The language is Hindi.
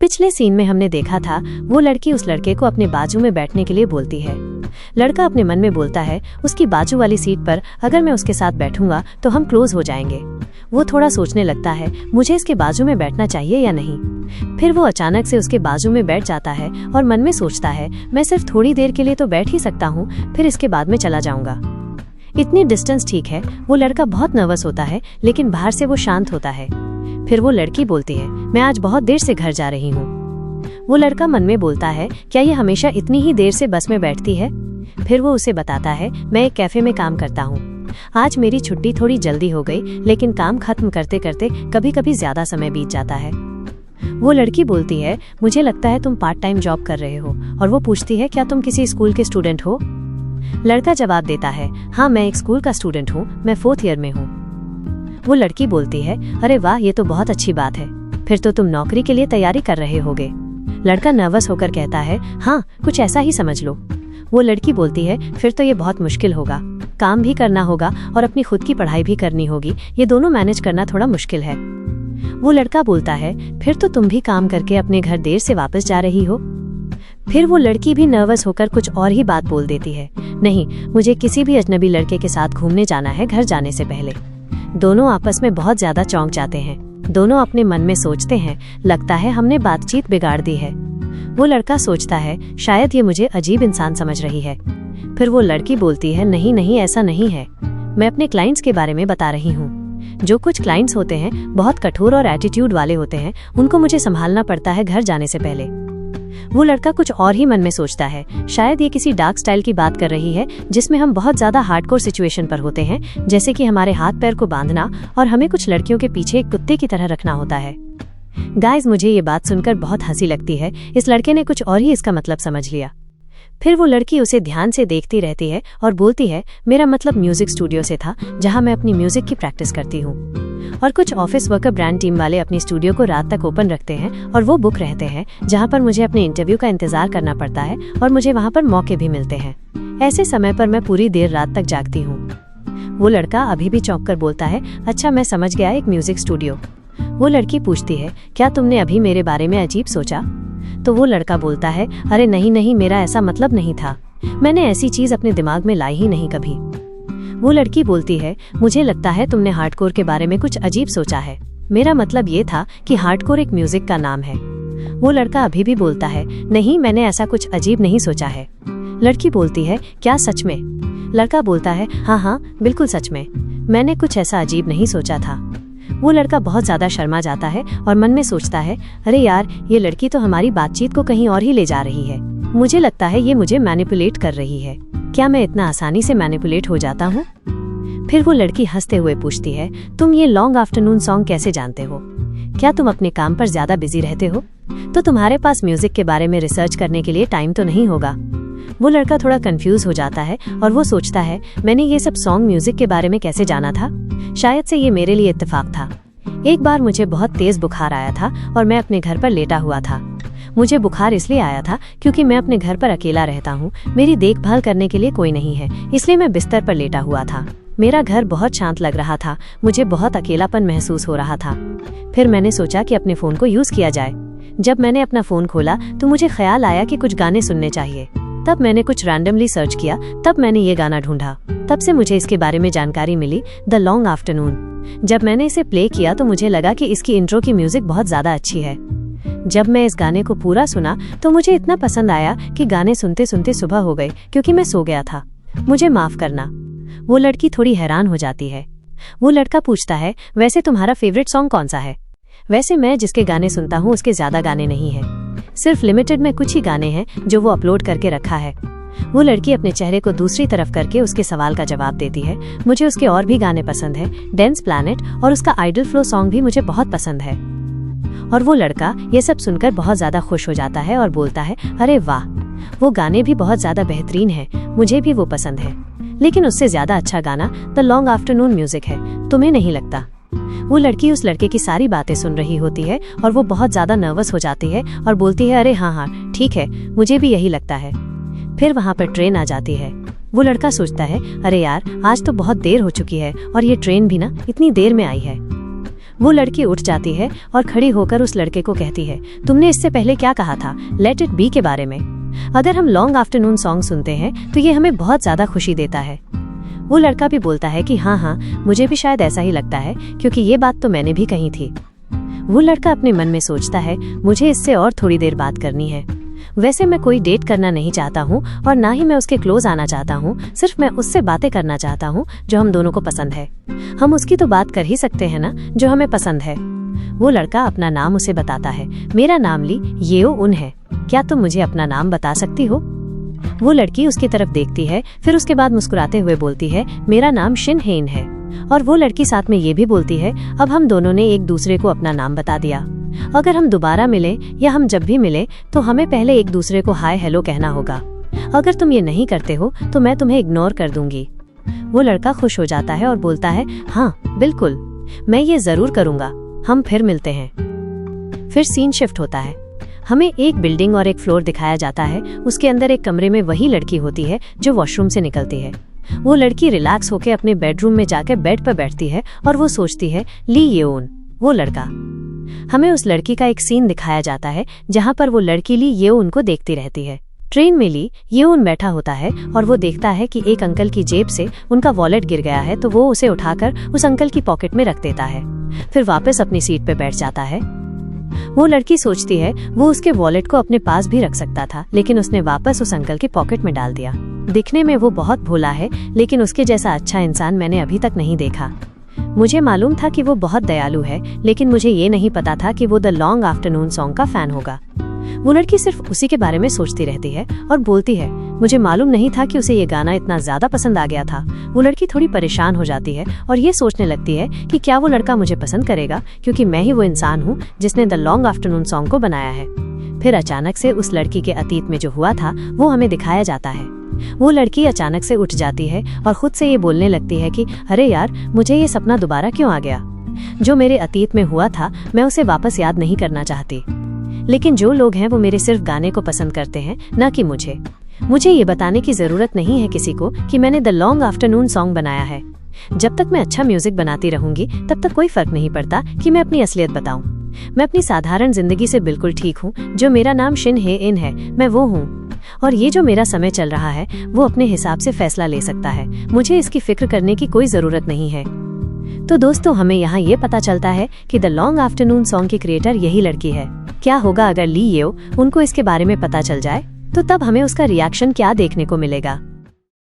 पिछले सीन में हमने देखा था वो लड़की उस लड़के को अपने बाजू में बैठने के लिए बोलती है। लड़का अपने मन में बोलता है उसकी बाजू वाली सीट पर अगर मैं उसके साथ बैठूंगा तो हम क्लोज हो जाएंगे। वो थोड़ा सोचने लगता है मुझे इसके बाजू में बैठना चाहिए या नहीं। फिर वो अचानक से उसके बाजू में बैठ जाता है और मन में सोचता है मैं सिर्फ थोड़ी देर के लिए तो बैठ ही सकता हूँ, फिर इसके बाद में चला जाऊंगा। इतनी डिस्टेंस ठीक है। वो लड़का बहुत नर्वस होता है लेकिन बाहर से वो शांत होता है। फिर वो लड़की बोलती है मैं आज बहुत देर से घर जा रही हूँ। वो लड़का मन में बोलता है क्या ये हमेशा इतनी ही देर से बस में बैठती है। फिर वो उसे बताता है मैं एक कैफे में काम करता हूँ, आज मेरी छुट्टी थोड़ी जल्दी हो गई लेकिन काम खत्म करते करते कभी कभी ज्यादा समय बीत जाता है। वो लड़की बोलती है मुझे लगता है तुम पार्ट टाइम जॉब कर रहे हो। और वो पूछती है क्या तुम किसी स्कूल के स्टूडेंट हो। लड़का जवाब देता है हाँ मैं एक स्कूल का स्टूडेंट हूँ, मैं 4th ईयर में हूँ। वो लड़की बोलती है अरे वाह ये तो बहुत अच्छी बात है, फिर तो तुम नौकरी के लिए तैयारी कर रहे होगे। लड़का नर्वस होकर कहता है हाँ कुछ ऐसा ही समझ लो। वो लड़की बोलती है फिर तो ये बहुत मुश्किल होगा, काम भी करना होगा और अपनी खुद की पढ़ाई भी करनी होगी, ये दोनों मैनेज करना थोड़ा मुश्किल है। वो लड़का बोलता है फिर तो तुम भी काम करके अपने घर देर से वापस जा रही हो। फिर वो लड़की भी नर्वस होकर कुछ और ही बात बोल देती है नहीं मुझे किसी भी अजनबी लड़के के साथ घूमने जाना है घर जाने से पहले। दोनों आपस में बहुत ज्यादा चौंक जाते हैं। दोनों अपने मन में सोचते हैं लगता है हमने बातचीत बिगाड़ दी है। वो लड़का सोचता है शायद ये मुझे अजीब इंसान समझ रही है। फिर वो लड़की बोलती है नहीं नहीं ऐसा नहीं है, मैं अपने क्लाइंट्स के बारे में बता रही हूँ। जो कुछ क्लाइंट्स होते हैं बहुत कठोर और एटीट्यूड वाले होते हैं, उनको मुझे संभालना पड़ता है घर जाने से पहले। वो लड़का कुछ और ही मन में सोचता है शायद ये किसी डार्क स्टाइल की बात कर रही है जिसमें हम बहुत ज्यादा हार्डकोर सिचुएशन पर होते हैं, जैसे कि हमारे हाथ पैर को बांधना और हमें कुछ लड़कियों के पीछे एक कुत्ते की तरह रखना होता है। गाइज मुझे ये बात सुनकर बहुत हंसी लगती है। इस लड़के ने कुछ और ही इसका मतलब समझ लिया। फिर वो लड़की उसे ध्यान से देखती रहती है और बोलती है मेरा मतलब म्यूजिक स्टूडियो से था जहाँ मैं अपनी म्यूजिक की प्रैक्टिस करती हूँ। और कुछ ऑफिस वर्कर ब्रांड टीम वाले अपनी स्टूडियो को रात तक ओपन रखते हैं और वो बुक रहते हैं जहाँ पर मुझे अपने इंटरव्यू का इंतजार करना पड़ता है और मुझे वहाँ पर मौके भी मिलते हैं। ऐसे समय पर मैं पूरी देर रात तक जागती हूँ। वो लड़का अभी भी चौंक कर बोलता है अच्छा मैं समझ गया, एक म्यूजिक स्टूडियो। वो लड़की पूछती है क्या तुमने अभी मेरे बारे में अजीब सोचा। तो वो लड़का बोलता है अरे नहीं नहीं मेरा ऐसा मतलब नहीं था, मैंने ऐसी चीज अपने दिमाग में लाई ही नहीं कभी। वो लड़की बोलती है मुझे लगता है तुमने हार्डकोर के बारे में कुछ अजीब सोचा है, मेरा मतलब ये था कि हार्डकोर एक म्यूजिक का नाम है। वो लड़का अभी भी बोलता है नहीं मैंने ऐसा कुछ अजीब नहीं सोचा है। लड़की बोलती है क्या सच में। लड़का बोलता है हाँ हाँ बिल्कुल सच में, मैंने कुछ ऐसा अजीब नहीं सोचा था। वो लड़का बहुत ज्यादा शर्मा जाता है और मन में सोचता है अरे यार ये लड़की तो हमारी बातचीत को कहीं और ही ले जा रही है, मुझे लगता है ये मुझे मैनिपुलेट कर रही है। क्या मैं इतना आसानी से मैनिपुलेट हो जाता हूँ। फिर वो लड़की हंसते हुए पूछती है तुम ये लॉन्ग आफ्टरनून सॉन्ग कैसे जानते हो, क्या तुम अपने काम पर ज्यादा बिजी रहते हो, तो तुम्हारे पास म्यूजिक के बारे में रिसर्च करने के लिए टाइम तो नहीं होगा। वो लड़का थोड़ा कंफ्यूज हो जाता है और वो सोचता है मैंने ये सब सॉन्ग म्यूजिक के बारे में कैसे जाना था, शायद से ये मेरे लिए इत्तेफाक था। एक बार मुझे बहुत तेज बुखार आया था और मैं अपने घर पर लेटा हुआ था। मुझे बुखार इसलिए आया था क्योंकि मैं अपने घर पर अकेला रहता हूँ, मेरी देखभाल करने के लिए कोई नहीं है, इसलिए मैं बिस्तर पर लेटा हुआ था। मेरा घर बहुत शांत लग रहा था, मुझे बहुत अकेलापन महसूस हो रहा था। फिर मैंने सोचा कि अपने फोन को यूज किया जाए। जब मैंने अपना फोन खोला तो मुझे ख्याल आया कि कुछ गाने सुनने चाहिए। तब मैंने कुछ रैंडमली सर्च किया, तब मैंने ये गाना ढूंढा। तब से मुझे इसके बारे में जानकारी मिली, द लॉन्ग आफ्टरनून। जब मैंने इसे प्ले किया तो मुझे लगा कि इसकी इंट्रो की म्यूजिक बहुत ज्यादा अच्छी है। जब मैं इस गाने को पूरा सुना तो मुझे इतना पसंद आया कि गाने सुनते सुनते सुबह हो गई क्योंकि मैं सो गया था, मुझे माफ करना। वो लड़की थोड़ी हैरान हो जाती है। वो लड़का पूछता है वैसे तुम्हारा फेवरेट सॉन्ग कौन सा है। वैसे मैं जिसके गाने सुनता हूँ उसके ज्यादा गाने नहीं है, सिर्फ लिमिटेड में कुछ ही गाने हैं जो वो अपलोड करके रखा है। वो लड़की अपने चेहरे को दूसरी तरफ करके उसके सवाल का जवाब देती है मुझे उसके और भी गाने पसंद है, डेंस प्लैनेट और उसका आइडल फ्लो सॉन्ग भी मुझे बहुत पसंद है। और वो लड़का ये सब सुनकर बहुत ज्यादा खुश हो जाता है और बोलता है अरे वाह वो गाने भी बहुत ज्यादा बेहतरीन है, मुझे भी वो पसंद है, लेकिन उससे ज्यादा अच्छा गाना द लॉन्ग आफ्टरनून म्यूजिक है, तुम्हें नहीं लगता। वो लड़की उस लड़के की सारी बातें सुन रही होती है और वो बहुत ज्यादा नर्वस हो जाती है और बोलती है अरे हाँ हाँ ठीक है, मुझे भी यही लगता है। फिर वहाँ पर ट्रेन आ जाती है। वो लड़का सोचता है अरे यार आज तो बहुत देर हो चुकी है और ये ट्रेन भी ना इतनी देर में आई है। वो लड़की उठ जाती है और खड़ी होकर उस लड़के को कहती है, तुमने इससे पहले क्या कहा था लेट इट बी के बारे में? अगर हम लॉन्ग आफ्टरनून सॉन्ग सुनते हैं तो ये हमें बहुत ज्यादा खुशी देता है। वो लड़का भी बोलता है कि हाँ, मुझे भी शायद ऐसा ही लगता है, क्योंकि ये बात तो मैंने भी कही थी। वो लड़का अपने मन में सोचता है, मुझे इससे और थोड़ी देर बात करनी है। वैसे मैं कोई डेट करना नहीं चाहता हूँ और ना ही मैं उसके क्लोज आना चाहता हूँ, सिर्फ मैं उससे बातें करना चाहता हूँ जो हम दोनों को पसंद है। हम उसकी तो बात कर ही सकते हैं ना, जो हमें पसंद है। वो लड़का अपना नाम उसे बताता है, मेरा नाम ली येओ उन है, क्या तुम मुझे अपना नाम बता सकती हो? वो लड़की उसकी तरफ देखती है, फिर उसके बाद मुस्कुराते हुए बोलती है, मेरा नाम शिन हेन है। और वो लड़की साथ में ये भी बोलती है, अब हम दोनों ने एक दूसरे को अपना नाम बता दिया। अगर हम दोबारा मिले या हम जब भी मिले तो हमें पहले एक दूसरे को हाय हेलो कहना होगा। अगर तुम ये नहीं करते हो तो मैं तुम्हें इग्नोर कर दूंगी। वो लड़का खुश हो जाता है और बोलता है, हाँ बिल्कुल, मैं ये जरूर करूंगा, हम फिर मिलते हैं। फिर सीन शिफ्ट होता है। हमें एक बिल्डिंग और एक फ्लोर दिखाया जाता है। उसके अंदर एक कमरे में वही लड़की होती है जो वॉशरूम से निकलती है। वो लड़की रिलैक्स होकर अपने बेडरूम में जाकर बेड पर बैठती है और वो सोचती है, ली येओन वो लड़का। हमें उस लड़की का एक सीन दिखाया जाता है जहां पर वो लड़की ली येओन को देखती रहती है। ट्रेन में ली येओन बैठा होता है और वो देखता है कि एक अंकल की जेब से उनका वॉलेट गिर गया है, तो वो उसे उठाकर उस अंकल की पॉकेट में रख देता है, फिर वापस अपनी सीट पे बैठ जाता है। वो लड़की सोचती है वो उसके वॉलेट को अपने पास भी रख सकता था, लेकिन उसने वापस उस अंकल की पॉकेट में डाल दिया। दिखने में वो बहुत भोला है, लेकिन उसके जैसा अच्छा इंसान मैंने अभी तक नहीं देखा। मुझे मालूम था कि वो बहुत दयालु है, लेकिन मुझे ये नहीं पता था कि वो द लॉन्ग आफ्टरनून सॉन्ग का फैन होगा। वो लड़की सिर्फ उसी के बारे में सोचती रहती है और बोलती है, मुझे मालूम नहीं था कि उसे ये गाना इतना ज्यादा पसंद आ गया था। वो लड़की थोड़ी परेशान हो जाती है और ये सोचने लगती है कि क्या वो लड़का मुझे पसंद करेगा, क्योंकि मैं ही वो इंसान हूँ जिसने द लॉन्ग आफ्टरनून सॉन्ग को बनाया है। फिर अचानक से उस लड़की के अतीत में जो हुआ था वो हमें दिखाया जाता है। वो लड़की अचानक से उठ जाती है और खुद से ये बोलने लगती है कि अरे यार, मुझे ये सपना दोबारा क्यों आ गया? जो मेरे अतीत में हुआ था मैं उसे वापस याद नहीं करना चाहती, लेकिन जो लोग हैं वो मेरे सिर्फ गाने को पसंद करते हैं, न कि मुझे ये बताने की जरूरत नहीं है किसी को कि मैंने द लॉन्ग आफ्टरनून सॉन्ग बनाया है। जब तक मैं अच्छा म्यूजिक बनाती रहूंगी तब तक कोई फर्क नहीं पड़ता कि मैं अपनी असलियत बताऊं। मैं अपनी साधारण जिंदगी से बिल्कुल ठीक हूँ। जो मेरा नाम शिन हे इन है, मैं वो हूँ, और ये जो मेरा समय चल रहा है वो अपने हिसाब से फैसला ले सकता है। मुझे इसकी फिक्र करने की कोई जरूरत नहीं है। तो दोस्तों, हमें यहाँ ये पता चलता है कि द लॉन्ग आफ्टरनून सॉन्ग की क्रिएटर यही लड़की है। क्या होगा अगर ली येओ उनको इसके बारे में पता चल जाए? तो तब हमें उसका रिएक्शन क्या देखने को मिलेगा?